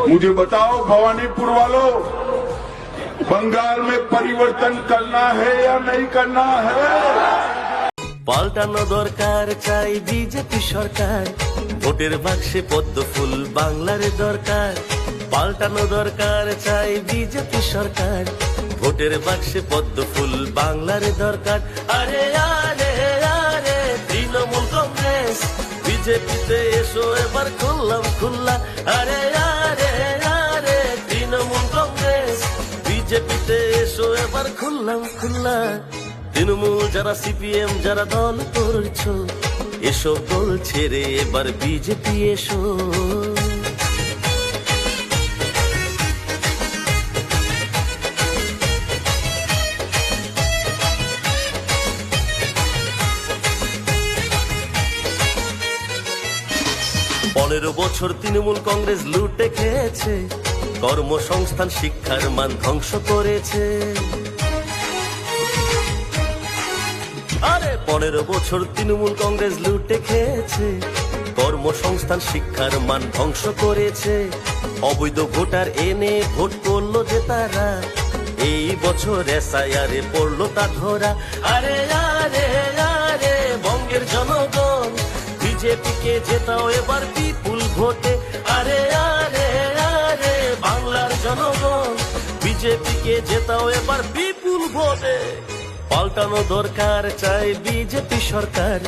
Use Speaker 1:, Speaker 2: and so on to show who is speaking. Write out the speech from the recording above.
Speaker 1: मुझे बताओ भवानीपुर वालों, बंगाल में परिवर्तन करना है या नहीं करना है?
Speaker 2: পাল্টানো দরকার চাই বিজেপি সরকার, ভোটের বাক্সে পদ্ম ফুল বাংলার দরকার। পাল্টানো দরকার চাই বিজেপি সরকার, ভোটের বাক্সে পদ্ম ফুল বাংলার দরকার। আরে আরে আরে তৃণমূল কংগ্রেস, বিজেপিতে এসো এবার খুললাম খুল্লা। আরে আরে আরে তৃণমূল কংগ্রেস, বিজেপিতে এসো এবার খুললাম খুল্লা। তৃণমূল যারা সিপিএম যারা দল করছো, এসব দল ছেড়ে এবার বিজেপি এসো। পনেরো বছর তৃণমূল কংগ্রেস লুটে খেয়েছে, কর্মসংস্থান শিক্ষার মান ধ্বংস করেছে। আরে 15 বছর তৃণমূল কংগ্রেস লুটে খেয়েছে, কর্মসংস্থান শিক্ষার মান ধ্বংস করেছে। অবৈধ ভোটার এনে ভোট করলো যে তারা, এই বছর এসআইআরে পড়লো তা ধরা। আরে আরে আরে বঙ্গের জনগণ, বিজেপিকে জেতাও এবার বিপুল ভোটে। আরে আরে আরে বাংলার জনগণ, বিজেপিকে জেতাও এবার বিপুল ভোটে। পাল্টানো দরকার চাই বিজেপি সরকার,